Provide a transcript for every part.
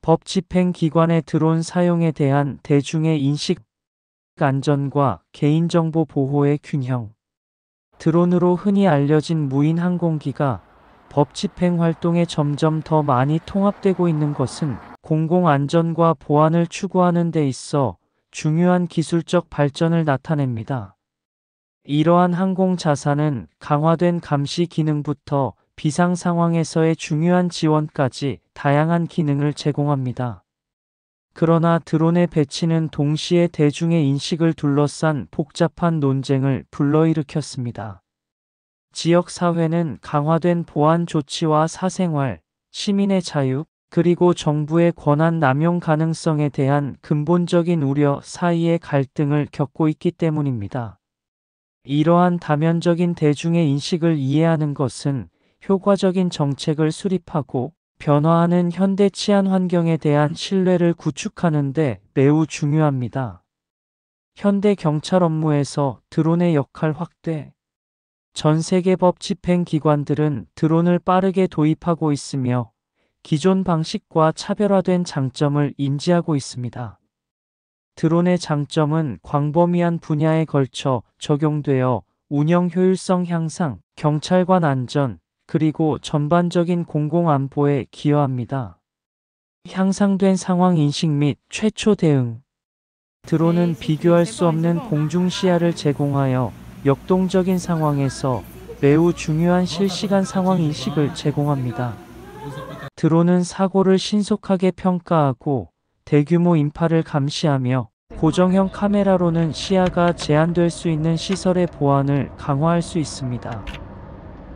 법 집행기관의 드론 사용에 대한 대중의 인식, 안전과 개인정보 보호의 균형. 드론으로 흔히 알려진 무인 항공기가 법 집행 활동에 점점 더 많이 통합되고 있는 것은 공공안전과 보안을 추구하는 데 있어 중요한 기술적 발전을 나타냅니다. 이러한 항공 자산은 강화된 감시 기능부터 비상 상황에서의 중요한 지원까지 다양한 기능을 제공합니다. 그러나 드론의 배치는 동시에 대중의 인식을 둘러싼 복잡한 논쟁을 불러일으켰습니다. 지역사회는 강화된 보안 조치와 사생활, 시민의 자유, 그리고 정부의 권한 남용 가능성에 대한 근본적인 우려 사이의 갈등을 겪고 있기 때문입니다. 이러한 다면적인 대중의 인식을 이해하는 것은 효과적인 정책을 수립하고 변화하는 현대 치안 환경에 대한 신뢰를 구축하는 데 매우 중요합니다. 현대 경찰 업무에서 드론의 역할 확대. 전 세계 법 집행 기관들은 드론을 빠르게 도입하고 있으며 기존 방식과 차별화된 장점을 인지하고 있습니다. 드론의 장점은 광범위한 분야에 걸쳐 적용되어 운영 효율성 향상, 경찰관 안전, 그리고 전반적인 공공안보에 기여합니다. 향상된 상황 인식 및 최초 대응. 드론은 비교할 수 없는 공중 시야를 제공하여 역동적인 상황에서 매우 중요한 실시간 상황 인식을 제공합니다. 드론은 사고를 신속하게 평가하고 대규모 인파를 감시하며 고정형 카메라로는 시야가 제한될 수 있는 시설의 보안을 강화할 수 있습니다.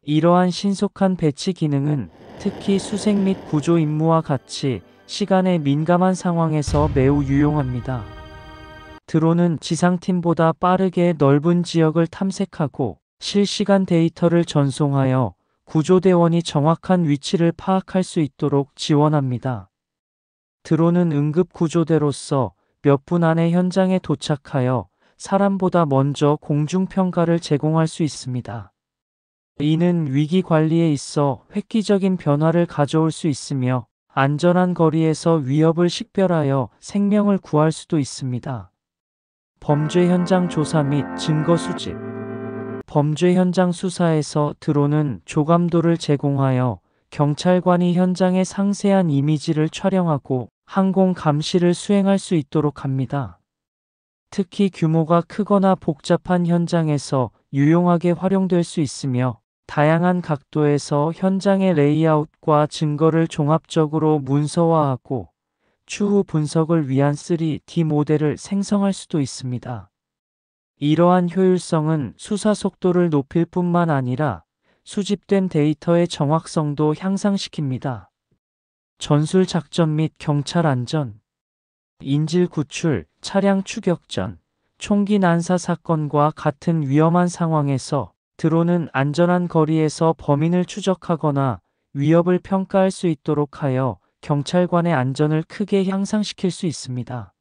이러한 신속한 배치 기능은 특히 수색 및 구조 임무와 같이 시간에 민감한 상황에서 매우 유용합니다. 드론은 지상팀보다 빠르게 넓은 지역을 탐색하고 실시간 데이터를 전송하여 구조대원이 정확한 위치를 파악할 수 있도록 지원합니다. 드론은 응급구조대로서 몇 분 안에 현장에 도착하여 사람보다 먼저 공중평가를 제공할 수 있습니다. 이는 위기 관리에 있어 획기적인 변화를 가져올 수 있으며 안전한 거리에서 위협을 식별하여 생명을 구할 수도 있습니다. 범죄 현장 조사 및 증거 수집. 범죄 현장 수사에서 드론은 조감도를 제공하여 경찰관이 현장의 상세한 이미지를 촬영하고 항공 감시를 수행할 수 있도록 합니다. 특히 규모가 크거나 복잡한 현장에서 유용하게 활용될 수 있으며 다양한 각도에서 현장의 레이아웃과 증거를 종합적으로 문서화하고 추후 분석을 위한 3D 모델을 생성할 수도 있습니다. 이러한 효율성은 수사 속도를 높일 뿐만 아니라 수집된 데이터의 정확성도 향상시킵니다. 전술 작전 및 경찰 안전. 인질 구출, 차량 추격전, 총기 난사 사건과 같은 위험한 상황에서 드론은 안전한 거리에서 범인을 추적하거나 위협을 평가할 수 있도록 하여 경찰관의 안전을 크게 향상시킬 수 있습니다.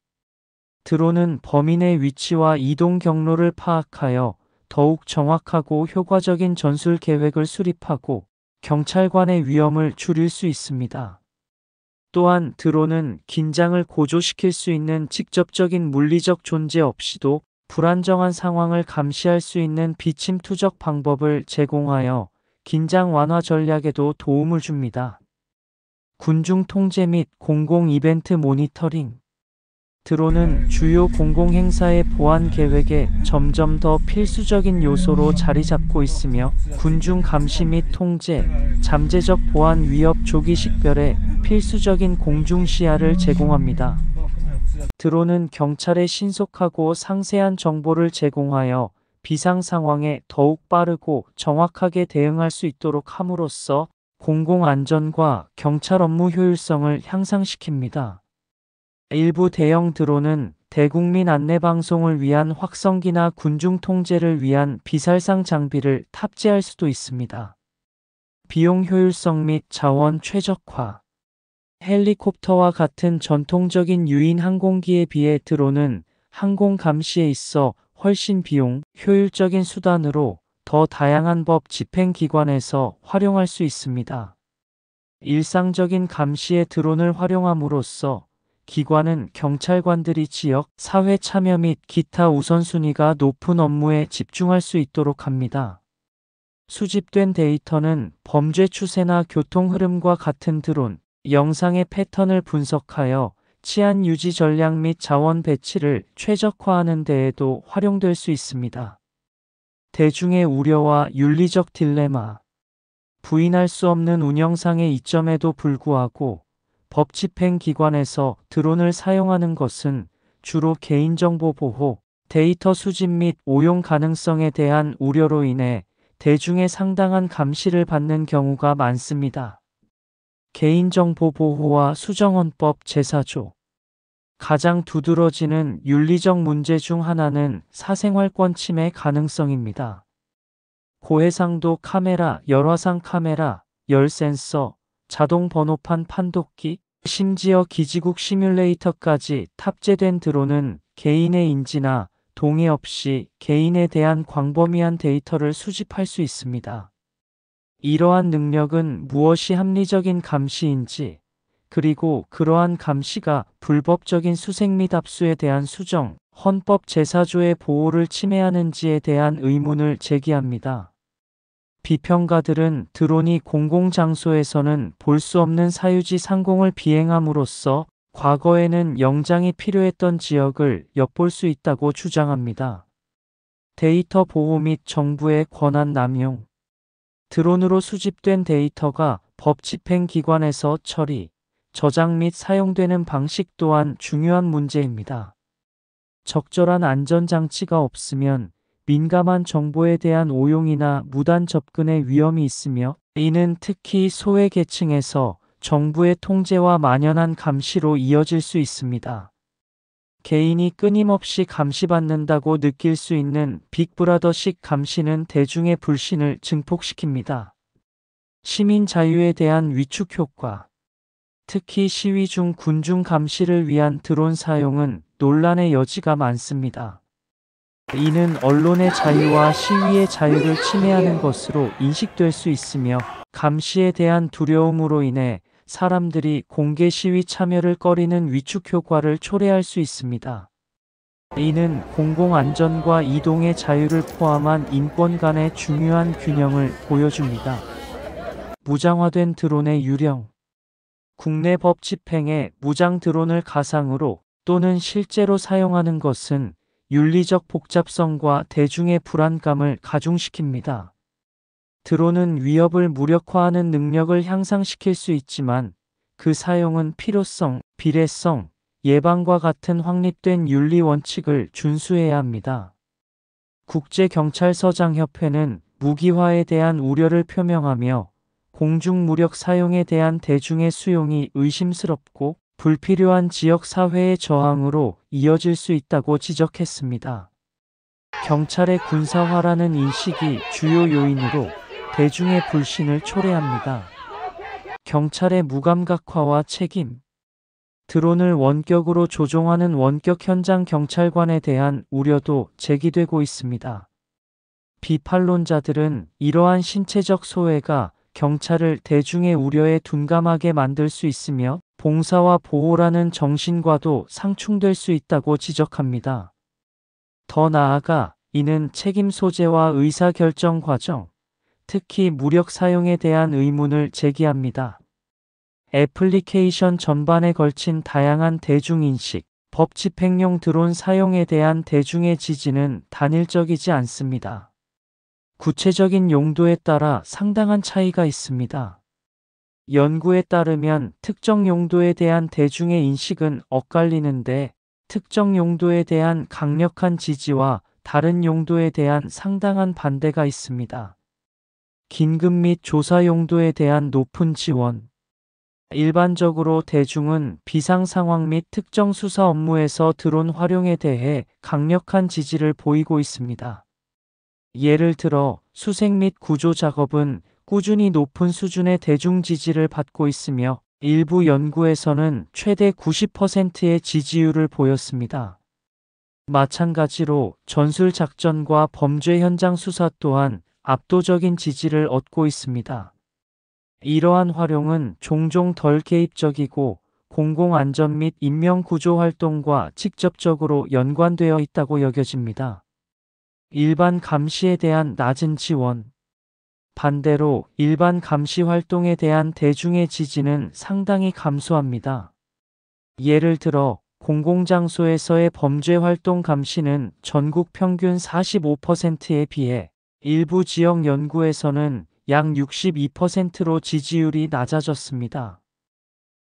드론은 범인의 위치와 이동 경로를 파악하여 더욱 정확하고 효과적인 전술 계획을 수립하고 경찰관의 위험을 줄일 수 있습니다. 또한 드론은 긴장을 고조시킬 수 있는 직접적인 물리적 존재 없이도 불안정한 상황을 감시할 수 있는 비침 투적 방법을 제공하여 긴장 완화 전략에도 도움을 줍니다. 군중 통제 및 공공 이벤트 모니터링. 드론은 주요 공공행사의 보안 계획에 점점 더 필수적인 요소로 자리 잡고 있으며 군중 감시 및 통제, 잠재적 보안 위협 조기 식별에 필수적인 공중 시야를 제공합니다. 드론은 경찰에 신속하고 상세한 정보를 제공하여 비상 상황에 더욱 빠르고 정확하게 대응할 수 있도록 함으로써 공공안전과 경찰 업무 효율성을 향상시킵니다. 일부 대형 드론은 대국민 안내방송을 위한 확성기나 군중 통제를 위한 비살상 장비를 탑재할 수도 있습니다. 비용 효율성 및 자원 최적화. 헬리콥터와 같은 전통적인 유인 항공기에 비해 드론은 항공 감시에 있어 훨씬 비용 효율적인 수단으로 더 다양한 법 집행기관에서 활용할 수 있습니다. 일상적인 감시에 드론을 활용함으로써 기관은 경찰관들이 지역, 사회 참여 및 기타 우선순위가 높은 업무에 집중할 수 있도록 합니다. 수집된 데이터는 범죄 추세나 교통 흐름과 같은 드론, 영상의 패턴을 분석하여 치안 유지 전략 및 자원 배치를 최적화하는 데에도 활용될 수 있습니다. 대중의 우려와 윤리적 딜레마. 부인할 수 없는 운영상의 이점에도 불구하고 법 집행 기관에서 드론을 사용하는 것은 주로 개인정보 보호, 데이터 수집 및 오용 가능성에 대한 우려로 인해 대중의 상당한 감시를 받는 경우가 많습니다. 개인정보 보호와 수정헌법 제4조. 가장 두드러지는 윤리적 문제 중 하나는 사생활권 침해 가능성입니다. 고해상도 카메라, 열화상 카메라, 열센서, 자동 번호판 판독기, 심지어 기지국 시뮬레이터까지 탑재된 드론은 개인의 인지나 동의 없이 개인에 대한 광범위한 데이터를 수집할 수 있습니다. 이러한 능력은 무엇이 합리적인 감시인지, 그리고 그러한 감시가 불법적인 수색 및 압수에 대한 수정, 헌법 제4조의 보호를 침해하는지에 대한 의문을 제기합니다. 비평가들은 드론이 공공장소에서는 볼 수 없는 사유지 상공을 비행함으로써 과거에는 영장이 필요했던 지역을 엿볼 수 있다고 주장합니다. 데이터 보호 및 정부의 권한 남용. 드론으로 수집된 데이터가 법 집행 기관에서 처리, 저장 및 사용되는 방식 또한 중요한 문제입니다. 적절한 안전장치가 없으면 민감한 정보에 대한 오용이나 무단 접근의 위험이 있으며, 이는 특히 소외계층에서 정부의 통제와 만연한 감시로 이어질 수 있습니다. 개인이 끊임없이 감시받는다고 느낄 수 있는 빅브라더식 감시는 대중의 불신을 증폭시킵니다. 시민 자유에 대한 위축 효과. 특히 시위 중 군중 감시를 위한 드론 사용은 논란의 여지가 많습니다. 이는 언론의 자유와 시위의 자유를 침해하는 것으로 인식될 수 있으며, 감시에 대한 두려움으로 인해 사람들이 공개 시위 참여를 꺼리는 위축 효과를 초래할 수 있습니다. 이는 공공안전과 이동의 자유를 포함한 인권 간의 중요한 균형을 보여줍니다. 무장화된 드론의 유령. 국내 법 집행에 무장 드론을 가상으로 또는 실제로 사용하는 것은 윤리적 복잡성과 대중의 불안감을 가중시킵니다. 드론은 위협을 무력화하는 능력을 향상시킬 수 있지만 그 사용은 필요성, 비례성, 예방과 같은 확립된 윤리 원칙을 준수해야 합니다. 국제경찰서장협회는 무기화에 대한 우려를 표명하며 공중무력 사용에 대한 대중의 수용이 의심스럽고 불필요한 지역사회의 저항으로 이어질 수 있다고 지적했습니다. 경찰의 군사화라는 인식이 주요 요인으로 대중의 불신을 초래합니다. 경찰의 무감각화와 책임. 드론을 원격으로 조종하는 원격 현장 경찰관에 대한 우려도 제기되고 있습니다. 비판론자들은 이러한 신체적 소외가 경찰을 대중의 우려에 둔감하게 만들 수 있으며 봉사와 보호라는 정신과도 상충될 수 있다고 지적합니다. 더 나아가 이는 책임 소재와 의사결정 과정, 특히 무력 사용에 대한 의문을 제기합니다. 애플리케이션 전반에 걸친 다양한 대중인식, 법 집행용 드론 사용에 대한 대중의 지지는 단일적이지 않습니다. 구체적인 용도에 따라 상당한 차이가 있습니다. 연구에 따르면 특정 용도에 대한 대중의 인식은 엇갈리는데, 특정 용도에 대한 강력한 지지와 다른 용도에 대한 상당한 반대가 있습니다. 긴급 및 조사 용도에 대한 높은 지원. 일반적으로 대중은 비상 상황 및 특정 수사 업무에서 드론 활용에 대해 강력한 지지를 보이고 있습니다. 예를 들어 수색 및 구조 작업은 꾸준히 높은 수준의 대중 지지를 받고 있으며, 일부 연구에서는 최대 90%의 지지율을 보였습니다. 마찬가지로 전술작전과 범죄 현장 수사 또한 압도적인 지지를 얻고 있습니다. 이러한 활용은 종종 덜 개입적이고 공공안전 및 인명구조 활동과 직접적으로 연관되어 있다고 여겨집니다. 일반 감시에 대한 낮은 지원. 반대로 일반 감시 활동에 대한 대중의 지지는 상당히 감소합니다. 예를 들어 공공장소에서의 범죄 활동 감시는 전국 평균 45%에 비해 일부 지역 연구에서는 약 62%로 지지율이 낮아졌습니다.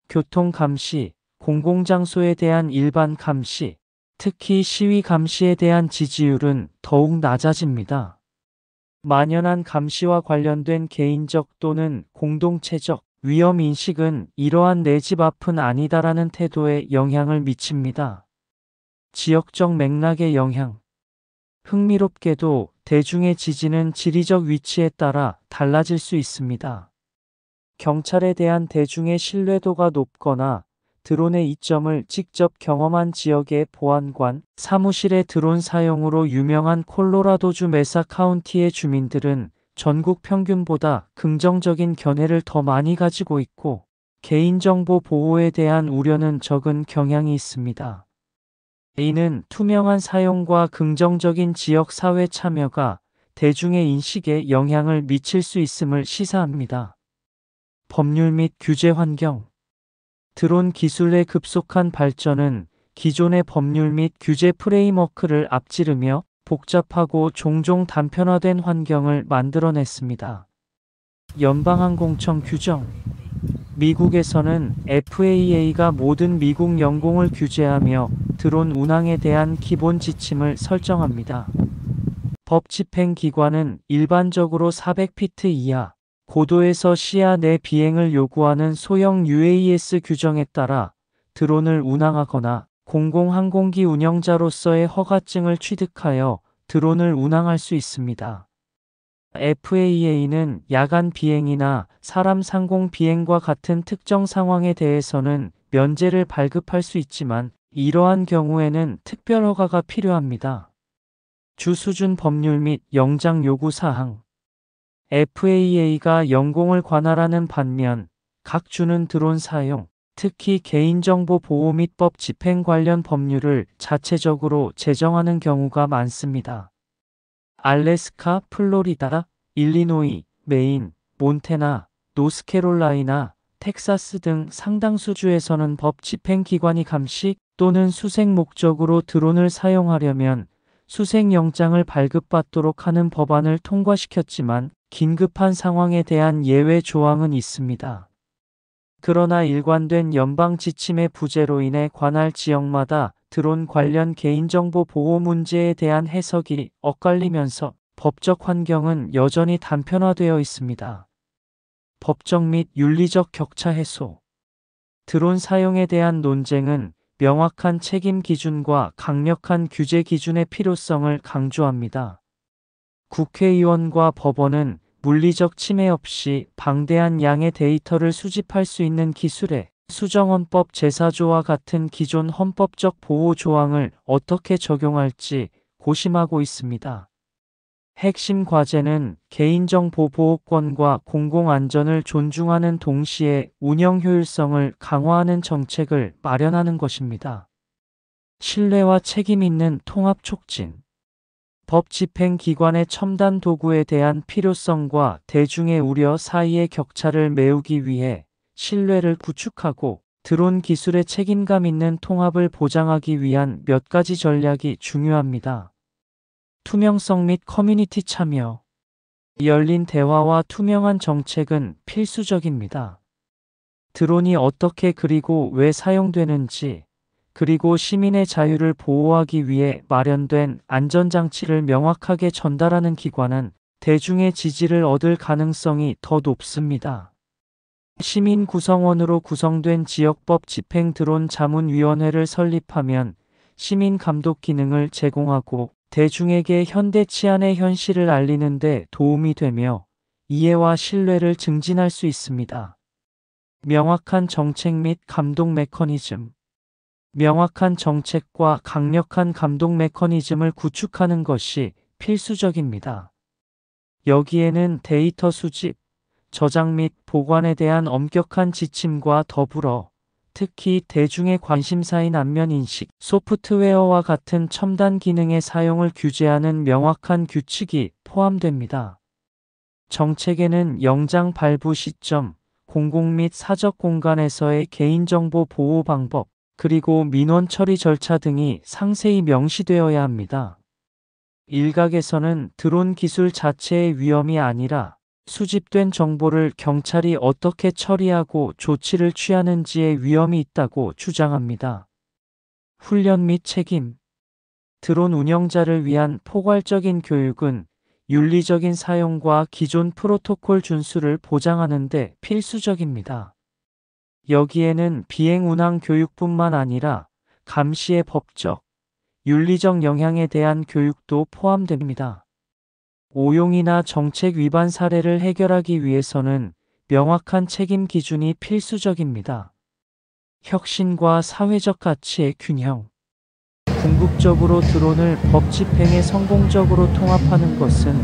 교통 감시, 공공장소에 대한 일반 감시, 특히 시위 감시에 대한 지지율은 더욱 낮아집니다. 만연한 감시와 관련된 개인적 또는 공동체적 위험 인식은 이러한 내 집 앞은 아니다라는 태도에 영향을 미칩니다. 지역적 맥락의 영향. 흥미롭게도 대중의 지지는 지리적 위치에 따라 달라질 수 있습니다. 경찰에 대한 대중의 신뢰도가 높거나 드론의 이점을 직접 경험한 지역의 보안관, 사무실의 드론 사용으로 유명한 콜로라도주 메사 카운티의 주민들은 전국 평균보다 긍정적인 견해를 더 많이 가지고 있고 개인정보 보호에 대한 우려는 적은 경향이 있습니다. 이는 투명한 사용과 긍정적인 지역 사회 참여가 대중의 인식에 영향을 미칠 수 있음을 시사합니다. 법률 및 규제 환경. 드론 기술의 급속한 발전은 기존의 법률 및 규제 프레임워크를 앞지르며 복잡하고 종종 단편화된 환경을 만들어냈습니다. 연방항공청 규정. 미국에서는 FAA가 모든 미국 영공을 규제하며 드론 운항에 대한 기본 지침을 설정합니다. 법 집행기관은 일반적으로 400피트 이하 고도에서 시야 내 비행을 요구하는 소형 UAS 규정에 따라 드론을 운항하거나 공공항공기 운영자로서의 허가증을 취득하여 드론을 운항할 수 있습니다. FAA는 야간 비행이나 사람 상공 비행과 같은 특정 상황에 대해서는 면제를 발급할 수 있지만 이러한 경우에는 특별 허가가 필요합니다. 주 수준 법률 및 영장 요구 사항. FAA가 영공을 관할하는 반면 각 주는 드론 사용, 특히 개인정보 보호 및 법 집행 관련 법률을 자체적으로 제정하는 경우가 많습니다. 알래스카, 플로리다, 일리노이, 메인, 몬태나, 노스캐롤라이나, 텍사스 등 상당수 주에서는 법 집행기관이 감시 또는 수색 목적으로 드론을 사용하려면 수색영장을 발급받도록 하는 법안을 통과시켰지만 긴급한 상황에 대한 예외 조항은 있습니다. 그러나 일관된 연방 지침의 부재로 인해 관할 지역마다 드론 관련 개인정보 보호 문제에 대한 해석이 엇갈리면서 법적 환경은 여전히 단편화되어 있습니다. 법적 및 윤리적 격차 해소. 드론 사용에 대한 논쟁은 명확한 책임 기준과 강력한 규제 기준의 필요성을 강조합니다. 국회의원과 법원은 물리적 침해 없이 방대한 양의 데이터를 수집할 수 있는 기술에 수정헌법 제4조와 같은 기존 헌법적 보호 조항을 어떻게 적용할지 고심하고 있습니다. 핵심 과제는 개인정보 보호권과 공공안전을 존중하는 동시에 운영 효율성을 강화하는 정책을 마련하는 것입니다. 신뢰와 책임 있는 통합 촉진. 법 집행 기관의 첨단 도구에 대한 필요성과 대중의 우려 사이의 격차를 메우기 위해 신뢰를 구축하고 드론 기술의 책임감 있는 통합을 보장하기 위한 몇 가지 전략이 중요합니다. 투명성 및 커뮤니티 참여. 열린 대화와 투명한 정책은 필수적입니다. 드론이 어떻게 그리고 왜 사용되는지, 그리고 시민의 자유를 보호하기 위해 마련된 안전장치를 명확하게 전달하는 기관은 대중의 지지를 얻을 가능성이 더 높습니다. 시민 구성원으로 구성된 지역법 집행 드론 자문위원회를 설립하면 시민 감독 기능을 제공하고 대중에게 현대 치안의 현실을 알리는 데 도움이 되며 이해와 신뢰를 증진할 수 있습니다. 명확한 정책 및 감독 메커니즘. 명확한 정책과 강력한 감독 메커니즘을 구축하는 것이 필수적입니다. 여기에는 데이터 수집, 저장 및 보관에 대한 엄격한 지침과 더불어 특히 대중의 관심사인 안면 인식, 소프트웨어와 같은 첨단 기능의 사용을 규제하는 명확한 규칙이 포함됩니다. 정책에는 영장 발부 시점, 공공 및 사적 공간에서의 개인정보 보호 방법, 그리고 민원 처리 절차 등이 상세히 명시되어야 합니다. 일각에서는 드론 기술 자체의 위험이 아니라 수집된 정보를 경찰이 어떻게 처리하고 조치를 취하는지의 위험이 있다고 주장합니다. 훈련 및 책임. 드론 운영자를 위한 포괄적인 교육은 윤리적인 사용과 기존 프로토콜 준수를 보장하는 데 필수적입니다. 여기에는 비행 운항 교육뿐만 아니라 감시의 법적, 윤리적 영향에 대한 교육도 포함됩니다. 오용이나 정책 위반 사례를 해결하기 위해서는 명확한 책임 기준이 필수적입니다. 혁신과 사회적 가치의 균형. 궁극적으로 드론을 법 집행에 성공적으로 통합하는 것은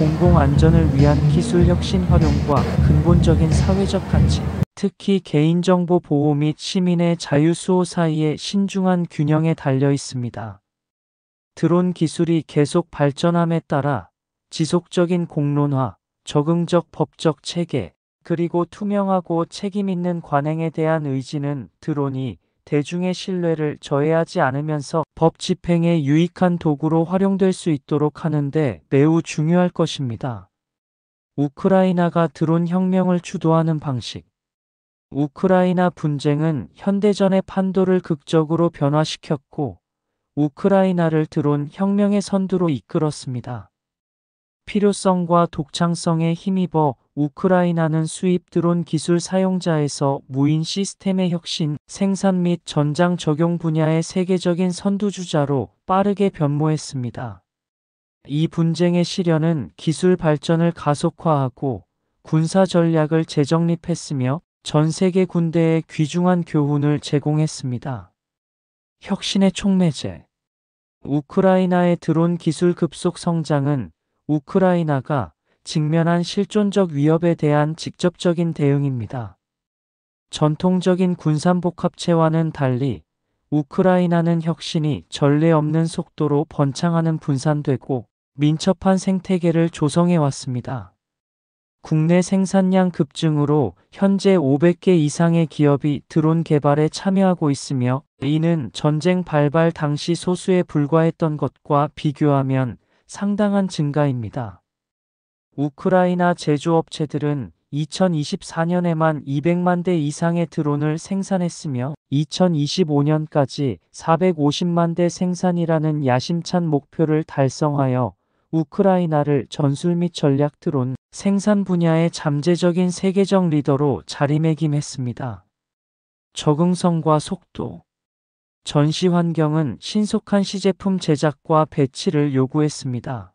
공공 안전을 위한 기술 혁신 활용과 근본적인 사회적 가치, 특히 개인정보 보호 및 시민의 자유 수호 사이의 신중한 균형에 달려 있습니다. 드론 기술이 계속 발전함에 따라 지속적인 공론화, 적응적 법적 체계, 그리고 투명하고 책임있는 관행에 대한 의지는 드론이 대중의 신뢰를 저해하지 않으면서 법 집행에 유익한 도구로 활용될 수 있도록 하는데 매우 중요할 것입니다. 우크라이나가 드론 혁명을 주도하는 방식. 우크라이나 분쟁은 현대전의 판도를 극적으로 변화시켰고 우크라이나를 드론 혁명의 선두로 이끌었습니다. 필요성과 독창성에 힘입어 우크라이나는 수입 드론 기술 사용자에서 무인 시스템의 혁신, 생산 및 전장 적용 분야의 세계적인 선두주자로 빠르게 변모했습니다. 이 분쟁의 시련은 기술 발전을 가속화하고 군사 전략을 재정립했으며 전 세계 군대에 귀중한 교훈을 제공했습니다. 혁신의 촉매제. 우크라이나의 드론 기술 급속 성장은 우크라이나가 직면한 실존적 위협에 대한 직접적인 대응입니다. 전통적인 군산복합체와는 달리 우크라이나는 혁신이 전례 없는 속도로 번창하는 분산되고 민첩한 생태계를 조성해 왔습니다. 국내 생산량 급증으로 현재 500개 이상의 기업이 드론 개발에 참여하고 있으며 이는 전쟁 발발 당시 소수에 불과했던 것과 비교하면 상당한 증가입니다. 우크라이나 제조업체들은 2024년에만 200만 대 이상의 드론을 생산했으며 2025년까지 450만 대 생산이라는 야심찬 목표를 달성하여 우크라이나를 전술 및 전략 드론 생산 분야의 잠재적인 세계적 리더로 자리매김했습니다. 적응성과 속도. 전시 환경은 신속한 시제품 제작과 배치를 요구했습니다.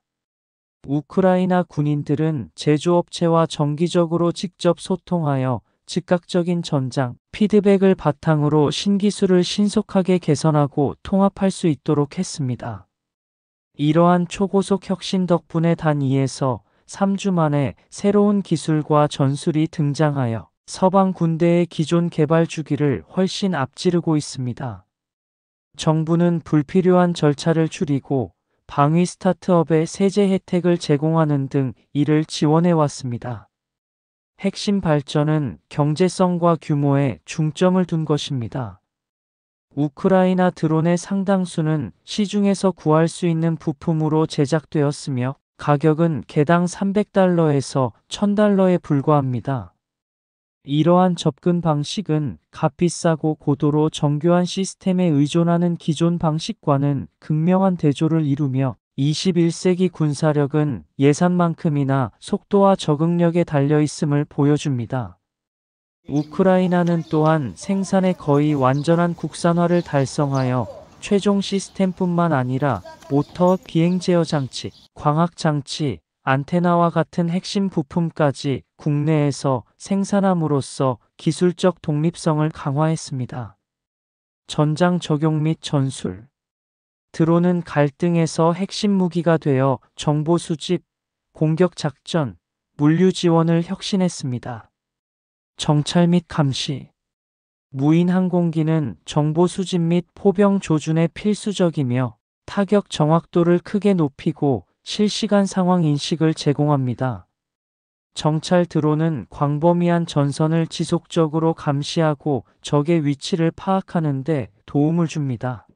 우크라이나 군인들은 제조업체와 정기적으로 직접 소통하여 즉각적인 전장, 피드백을 바탕으로 신기술을 신속하게 개선하고 통합할 수 있도록 했습니다. 이러한 초고속 혁신 덕분에 단 2에서 3주 만에 새로운 기술과 전술이 등장하여 서방 군대의 기존 개발 주기를 훨씬 앞지르고 있습니다. 정부는 불필요한 절차를 줄이고 방위 스타트업에 세제 혜택을 제공하는 등 이를 지원해 왔습니다. 핵심 발전은 경제성과 규모에 중점을 둔 것입니다. 우크라이나 드론의 상당수는 시중에서 구할 수 있는 부품으로 제작되었으며 가격은 개당 $300에서 $1000에 불과합니다. 이러한 접근 방식은 값비싸고 고도로 정교한 시스템에 의존하는 기존 방식과는 극명한 대조를 이루며 21세기 군사력은 예산만큼이나 속도와 적응력에 달려 있음을 보여줍니다. 우크라이나는 또한 생산의 거의 완전한 국산화를 달성하여 최종 시스템뿐만 아니라 모터, 비행 제어 장치, 광학 장치, 안테나와 같은 핵심 부품까지 국내에서 생산함으로써 기술적 독립성을 강화했습니다. 전장 적용 및 전술. 드론은 갈등에서 핵심 무기가 되어 정보 수집, 공격 작전, 물류 지원을 혁신했습니다. 정찰 및 감시. 무인 항공기는 정보 수집 및 포병 조준에 필수적이며 타격 정확도를 크게 높이고 실시간 상황 인식을 제공합니다. 정찰 드론은 광범위한 전선을 지속적으로 감시하고 적의 위치를 파악하는 데 도움을 줍니다.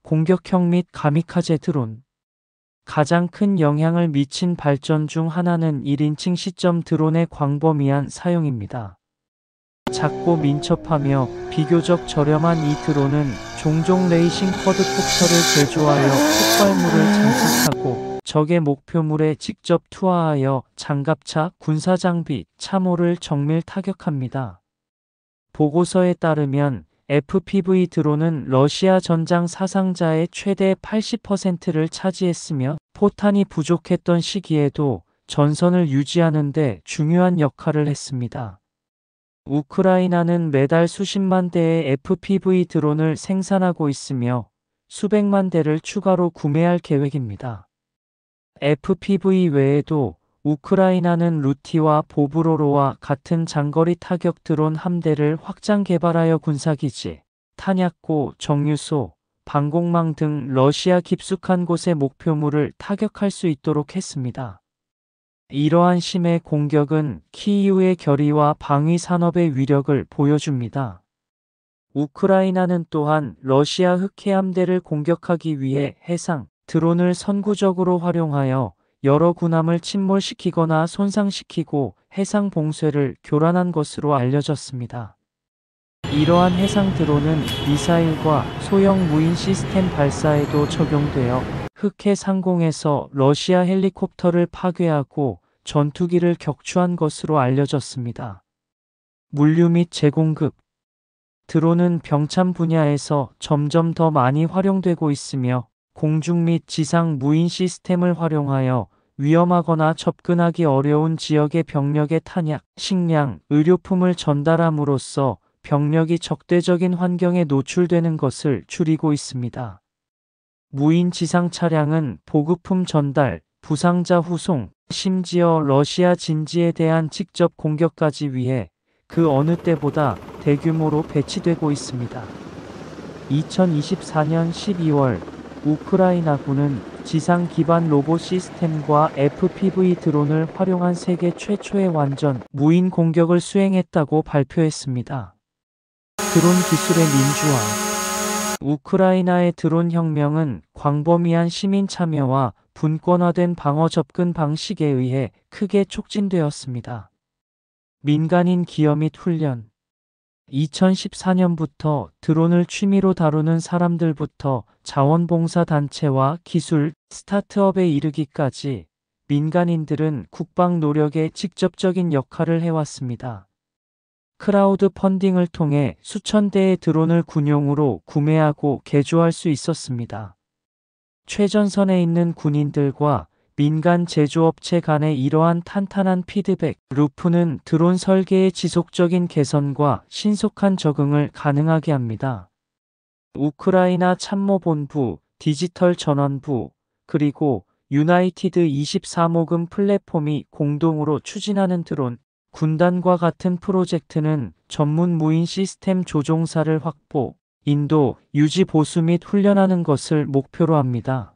공격형 및 가미카제 드론. 가장 큰 영향을 미친 발전 중 하나는 1인칭 시점 드론의 광범위한 사용입니다. 작고 민첩하며 비교적 저렴한 이 드론은 종종 레이싱 쿼드콥터를 제조하여 폭발물을 장착하고 적의 목표물에 직접 투하하여 장갑차, 군사장비, 참호를 정밀 타격합니다. 보고서에 따르면 FPV 드론은 러시아 전장 사상자의 최대 80%를 차지했으며 포탄이 부족했던 시기에도 전선을 유지하는 데 중요한 역할을 했습니다. 우크라이나는 매달 수십만 대의 FPV 드론을 생산하고 있으며 수백만 대를 추가로 구매할 계획입니다. FPV 외에도 우크라이나는 루티와 보브로로와 같은 장거리 타격 드론 함대를 확장 개발하여 군사기지, 탄약고, 정유소, 방공망 등 러시아 깊숙한 곳의 목표물을 타격할 수 있도록 했습니다. 이러한 심해 공격은 키이우의 결의와 방위 산업의 위력을 보여줍니다. 우크라이나는 또한 러시아 흑해함대를 공격하기 위해 해상, 드론을 선구적으로 활용하여 여러 군함을 침몰시키거나 손상시키고 해상 봉쇄를 교란한 것으로 알려졌습니다. 이러한 해상 드론은 미사일과 소형 무인 시스템 발사에도 적용되어 흑해 상공에서 러시아 헬리콥터를 파괴하고 전투기를 격추한 것으로 알려졌습니다. 물류 및 재공급. 드론은 병참 분야에서 점점 더 많이 활용되고 있으며 공중 및 지상 무인 시스템을 활용하여 위험하거나 접근하기 어려운 지역의 병력의 탄약, 식량, 의료품을 전달함으로써 병력이 적대적인 환경에 노출되는 것을 줄이고 있습니다. 무인 지상 차량은 보급품 전달, 부상자 후송, 심지어 러시아 진지에 대한 직접 공격까지 위해 그 어느 때보다 대규모로 배치되고 있습니다. 2024년 12월 우크라이나군은 지상 기반 로봇 시스템과 FPV 드론을 활용한 세계 최초의 완전 무인 공격을 수행했다고 발표했습니다. 드론 기술의 민주화. 우크라이나의 드론 혁명은 광범위한 시민 참여와 분권화된 방어 접근 방식에 의해 크게 촉진되었습니다. 민간인 기여 및 훈련. 2014년부터 드론을 취미로 다루는 사람들부터 자원봉사단체와 기술, 스타트업에 이르기까지 민간인들은 국방 노력에 직접적인 역할을 해왔습니다. 크라우드 펀딩을 통해 수천 대의 드론을 군용으로 구매하고 개조할 수 있었습니다. 최전선에 있는 군인들과 민간 제조업체 간의 이러한 탄탄한 피드백 루프는 드론 설계의 지속적인 개선과 신속한 적응을 가능하게 합니다. 우크라이나 참모본부, 디지털 전원부, 그리고 유나이티드 24모금 플랫폼이 공동으로 추진하는 드론 군단과 같은 프로젝트는 전문 무인 시스템 조종사를 확보, 인도, 유지 보수 및 훈련하는 것을 목표로 합니다.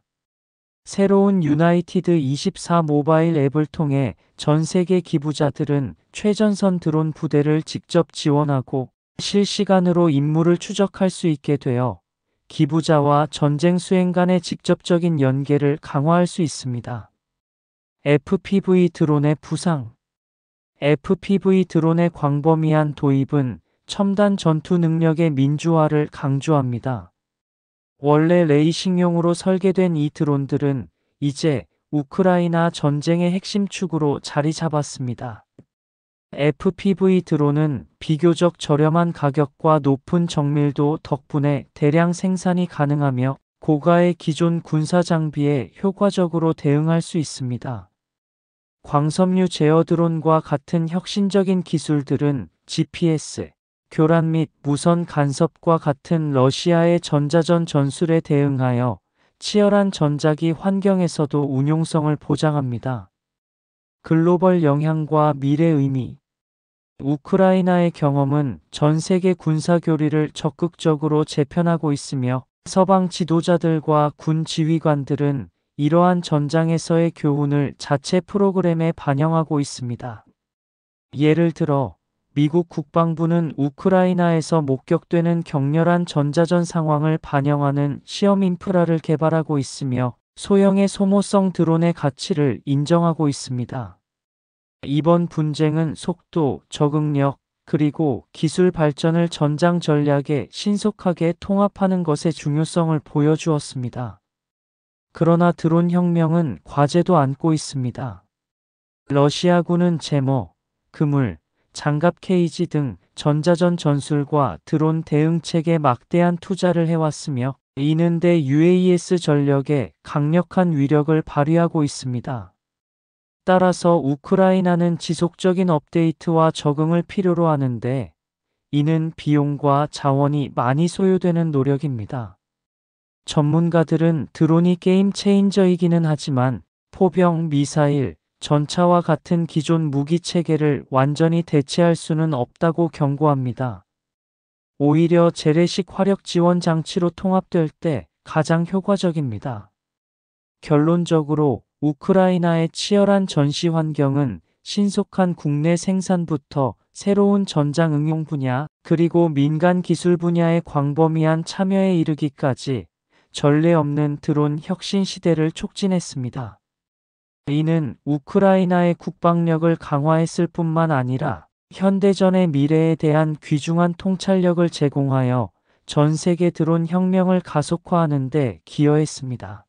새로운 유나이티드 24 모바일 앱을 통해 전 세계 기부자들은 최전선 드론 부대를 직접 지원하고 실시간으로 임무를 추적할 수 있게 되어 기부자와 전쟁 수행 간의 직접적인 연계를 강화할 수 있습니다. FPV 드론의 부상. FPV 드론의 광범위한 도입은 첨단 전투 능력의 민주화를 강조합니다. 원래 레이싱용으로 설계된 이 드론들은 이제 우크라이나 전쟁의 핵심 축으로 자리 잡았습니다. FPV 드론은 비교적 저렴한 가격과 높은 정밀도 덕분에 대량 생산이 가능하며 고가의 기존 군사 장비에 효과적으로 대응할 수 있습니다. 광섬유 제어 드론과 같은 혁신적인 기술들은 GPS, 교란 및 무선 간섭과 같은 러시아의 전자전 전술에 대응하여 치열한 전자기 환경에서도 운용성을 보장합니다. 글로벌 영향과 미래 의미. 우크라이나의 경험은 전 세계 군사 교리를 적극적으로 재편하고 있으며 서방 지도자들과 군 지휘관들은 이러한 전장에서의 교훈을 자체 프로그램에 반영하고 있습니다. 예를 들어 미국 국방부는 우크라이나에서 목격되는 격렬한 전자전 상황을 반영하는 시험 인프라를 개발하고 있으며 소형의 소모성 드론의 가치를 인정하고 있습니다. 이번 분쟁은 속도, 적응력, 그리고 기술 발전을 전장 전략에 신속하게 통합하는 것의 중요성을 보여주었습니다. 그러나 드론 혁명은 과제도 안고 있습니다. 러시아군은 제모, 그물, 장갑 케이지 등 전자전 전술과 드론 대응책에 막대한 투자를 해왔으며 이는 대 UAS 전력에 강력한 위력을 발휘하고 있습니다. 따라서 우크라이나는 지속적인 업데이트와 적응을 필요로 하는데 이는 비용과 자원이 많이 소요되는 노력입니다. 전문가들은 드론이 게임 체인저이기는 하지만 포병, 미사일, 전차와 같은 기존 무기 체계를 완전히 대체할 수는 없다고 경고합니다. 오히려 재래식 화력 지원 장치로 통합될 때 가장 효과적입니다. 결론적으로 우크라이나의 치열한 전시 환경은 신속한 국내 생산부터 새로운 전장 응용 분야, 그리고 민간 기술 분야의 광범위한 참여에 이르기까지 전례 없는 드론 혁신 시대를 촉진했습니다. 이는 우크라이나의 국방력을 강화했을 뿐만 아니라 현대전의 미래에 대한 귀중한 통찰력을 제공하여 전 세계 드론 혁명을 가속화하는 데 기여했습니다.